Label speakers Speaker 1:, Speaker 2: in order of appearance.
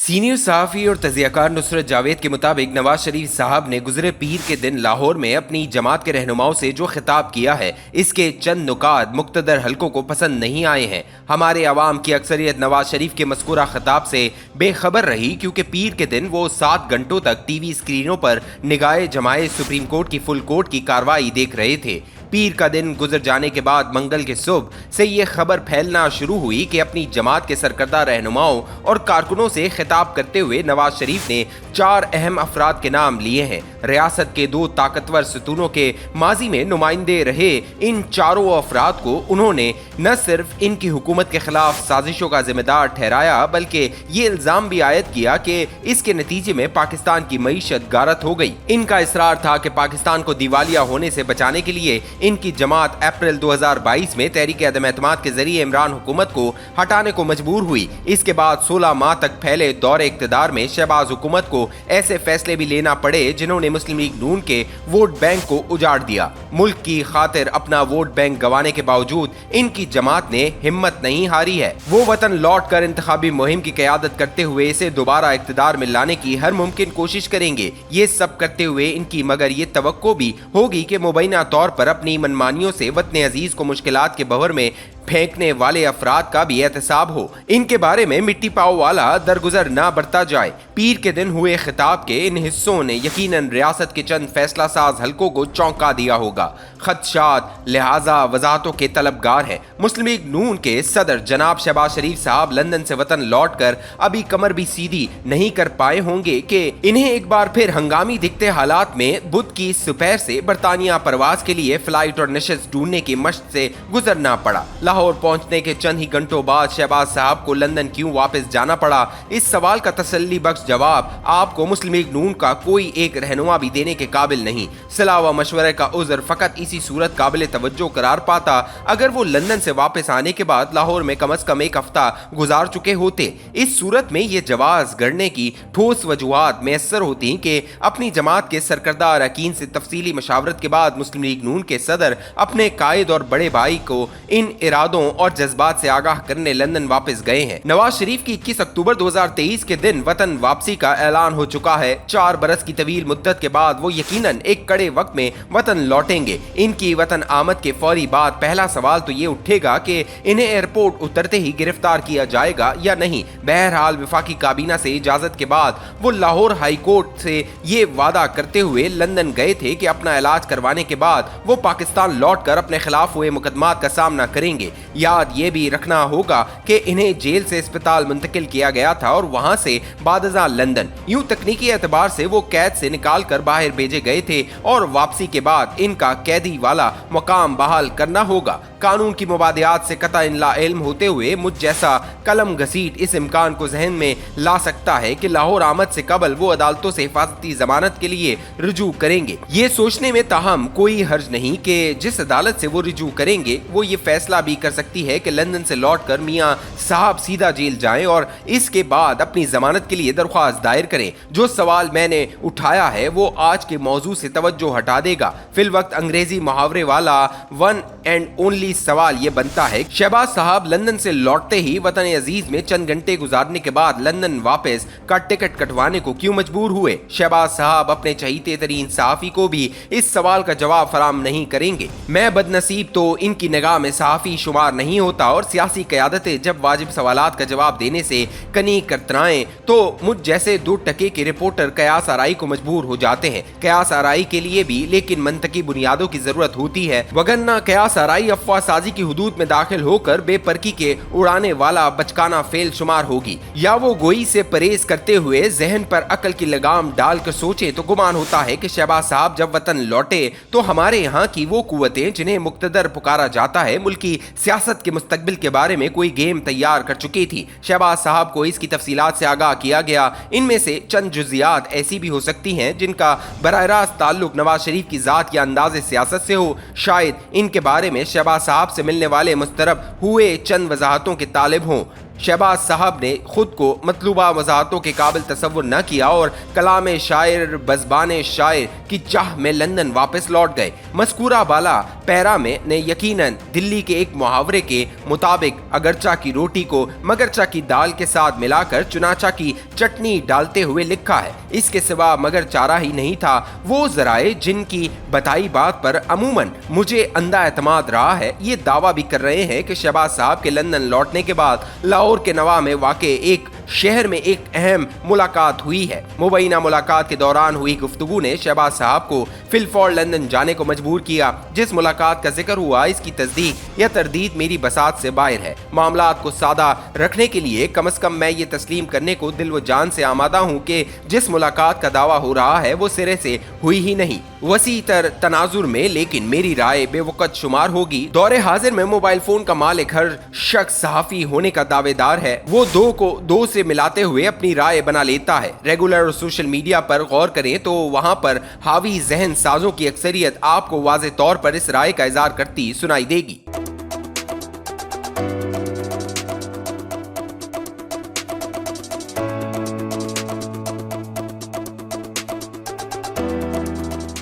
Speaker 1: Senior सहाफ़ी और तज़ियाकार नुसरत जावेद के मुताबिक नवाज शरीफ साहब ने गुज़रे पीर के दिन लाहौर में अपनी जमात के रहनुमाओं से जो खिताब किया है, इसके चंद नुकात मुक़्तदर हलकों को पसंद नहीं आए हैं। हमारे अवाम की अक्सरियत नवाज शरीफ के मज़कूरा खिताब से बेखबर रही, क्योंकि पीर के दिन वो 7 घंटों तक टीवी स्क्रीनों पर निगाहे जमाए सुप्रीम कोर्ट की फुल कोर्ट की कार्रवाई देख रहे थे। पीर का दिन गुजर जाने के बाद मंगल के सुबह से ये खबर फैलना शुरू हुई कि अपनी जमात के सरकर्दा रहनुमाओं और कारकुनों से खिताब करते हुए नवाज शरीफ ने 4 अहम अफराद के नाम लिए हैं। रियासत के 2 ताकतवर सतूनों के माजी में नुमाइंदे रहे इन चारों अफराद को उन्होंने न सिर्फ इनकी हुकूमत के खिलाफ साजिशों का जिम्मेदार ठहराया, बल्कि ये इल्जाम भी आयद किया कि इसके नतीजे में पाकिस्तान की मईशत गारत हो गई। इनका इसरार था कि पाकिस्तान को दिवालिया होने से बचाने के लिए इनकी जमात अप्रैल 2022 में तहरीक अदम एतमाद के जरिए इमरान हुकूमत को हटाने को मजबूर हुई। इसके बाद 16 माह तक फैले दौरे इक़्तिदार में शहबाज हुकूमत को ऐसे फैसले भी लेना पड़े जिन्होंने मुस्लिम लीग नून के वोट बैंक को उजाड़ दिया। मुल्क की खातिर अपना वोट बैंक गंवाने के बावजूद इनकी जमात ने हिम्मत नहीं हारी है। वो वतन लौट कर इंतखाबी मुहिम की क़यादत करते हुए इसे दोबारा इक़्तिदार में लाने की हर मुमकिन कोशिश करेंगे। ये सब करते हुए इनकी मगर ये तवक्को भी होगी कि मुबैना तौर पर अपनी मनमानियों से वतन अजीज को मुश्किलात के बहर में फेंकने वाले अफराद का भी एहतसाब हो। इनके बारे में मिट्टी पाव वाला दरगुजर ना बरता जाए। पीर के दिन हुए खिताब के इन हिस्सों ने यकीनन रियासत के चंद फैसला साज हलकों को चौंका दिया होगा। खदशात लिहाजा वजाहतों के तलबगार हैं। मुस्लिम लीग नून के सदर जनाब शहबाज शरीफ साहब लंदन से वतन लौट कर अभी कमर भी सीधी नहीं कर पाए होंगे कि इन्हें एक बार फिर हंगामी दिखते हालात में बुध की दोपहर से बरतानिया परवाज के लिए फ्लाइट और नशिस्त ढूंढने की मश्क से गुजरना पड़ा। लाहौर पहुंचने के चंद ही घंटों बाद शहबाज साहब को लंदन क्यों वापस जाना पड़ा, इस सवाल का तसल्ली बख्श जवाब आपको मुस्लिम लीग नून का कोई एक रहनुमा भी देने के काबिल नहीं। सलाह व मशवरे का उज़्र फकत इसी सूरत काबिल तवज्जो करार पाता अगर वो लंदन से वापस आने के बाद लाहौर में कम अज कम एक हफ्ता गुजार चुके होते। इस सूरत में ये जवाज गढ़ने की ठोस वजूहात मैसर होती कि अपनी जमात के सरकर्दा अरकान से तफसीली मशावरत के बाद मुस्लिम लीग नून के सदर अपने कायद और बड़े भाई को इन इरादों और जज्बात से आगाह करने लंदन वापस गए हैं। नवाज शरीफ की 21 अक्टूबर 2023 के दिन वतन वापसी का ऐलान हो चुका है। 4 बरस की तवील मुद्दत के बाद वो यकीनन एक कड़े वक्त में वतन लौटेंगे। इनकी वतन आमद के फौरी बाद पहला सवाल तो ये उठेगा कि इन्हें एयरपोर्ट उतरते ही गिरफ्तार किया जाएगा या नहीं। बहरहाल वफाकी काबीना से इजाजत के बाद वो लाहौर हाई कोर्ट से ये वादा करते हुए लंदन गए थे कि अपना इलाज करवाने के बाद वो पाकिस्तान लौट कर अपने खिलाफ हुए मुकदमात का सामना करेंगे। याद ये भी रखना होगा कि इन्हें जेल से अस्पताल मुंतकिल किया गया था और वहां से बादजा लंदन। यूं तकनीकी एतबार से वो कैद से निकाल कर बाहर भेजे गए थे और वापसी के बाद इनका कैदी वाला मकाम बहाल करना होगा। कानून की मुबादियात से कतई ला इल्म होते हुए मुझ जैसा कलम घसीट इस इम्कान को जहन में ला सकता है कि लाहौर आमद से कबल वो अदालतों से हिफाजती जमानत के लिए रुजू करेंगे। ये सोचने में ताहम कोई हर्ज नहीं कि जिस अदालत से वो रुजू करेंगे वो ये फैसला भी कर सकती है कि लंदन से लौटकर मियां साहब सीधा जेल जाएं और इसके बाद अपनी जमानत के लिए दरख्वास्त दायर करें। जो सवाल मैंने उठाया है वो आज के मौजू से तवज्जो हटा देगा। फिल वक्त अंग्रेजी मुहावरे वाला वन एंड ओनली सवाल ये बनता है, शहबाज साहब लंदन से लौटते ही वतन अजीज में चंद घंटे गुजारने के बाद लंदन वापस का टिकट कटवाने को क्यों मजबूर हुए? शहबाज साहब अपने चहीते तरीन सहाफी को भी इस सवाल का जवाब फराम नहीं करेंगे। मैं बदनसीब तो इनकी निगाह में सहाफी शुमार नहीं होता और सियासी क़यादतें जब वाजिब सवालात का जवाब देने से कनी करतराएं तो मुझ जैसे 2 टके के रिपोर्टर कयास आराई को मजबूर हो जाते हैं। कयास आराई के लिए भी लेकिन मंतकी बुनियादों की जरूरत होती है, वगरना कयास आराई अफवाह साजी की हुदूद में दाखिल होकर बेपरकी के उड़ाने वाला बचकाना फेल शुमार होगी। या वो गोई से परहेज करते हुए जहन पर अकल की लगाम डालकर सोचे तो गुमान होता है कि शहबाज साहब जब वतन लौटे तो हमारे यहाँ की वो कुव्वतें जिन्हें मुक्तदर पुकारा जाता है मुल्की सियासत के मुस्तकबिल के बारे में कोई गेम तैयार कर चुकी थी। शहबाज साहब को इसकी तफसीलात से आगाह किया गया। इनमें से चंद जुज़ियात ऐसी भी हो सकती हैं जिनका बराह रास्त ताल्लुक नवाज शरीफ की ज़ात या अंदाज़े सियासत से हो। शायद इनके बारे में शहबाज साहब से मिलने वाले मुस्तरब हुए चंद वजाहतों के तालिब हों। शहबाज साहब ने खुद को मतलूबा वजाहतों के काबिल तस्वुर न किया और कलाम शायर बज़बान शायर की चाह में लंदन वापस लौट गए। मस्कूरा बाला पैरा में ने यकीनन दिल्ली के एक मुहावरे के मुताबिक अगरचा की रोटी को मगरचा की दाल के साथ मिलाकर चुनाचा की चटनी डालते हुए लिखा है। इसके सिवा मगर चारा ही नहीं था। वो जराए जिनकी बताई बात पर अमूमन मुझे अंधा एतमाद रहा है, ये दावा भी कर रहे हैं कि शहबाज साहब के लंदन लौटने के बाद लाहौर के नवा में वाक़े एक शहर में एक अहम मुलाकात हुई है। मुबैना मुलाकात के दौरान हुई गुफ्तगू ने शहबाज साहब को फिलफौर लंदन जाने को मजबूर किया। जिस मुलाकात का जिक्र हुआ इसकी तस्दीक या तरदीद मेरी बसात से बाहर है। मामलात को सादा रखने के लिए कम से कम मैं ये तस्लीम करने को दिल व जान से आमादा हूँ कि जिस मुलाकात का दावा हो रहा है वो सिरे से हुई ही नहीं। वसी तर तनाजुर में लेकिन मेरी राय बेवकत शुमार होगी। दौरे हाजिर में मोबाइल फोन का मालिक हर शख्स सहाफी होने का दावेदार है। वो दो को दो से मिलाते हुए अपनी राय बना लेता है। रेगुलर और सोशल मीडिया पर गौर करें तो वहां पर हावी जहन साजों की अक्सरियत आपको वाज़े तौर पर इस राय का इज़हार करती सुनाई देगी।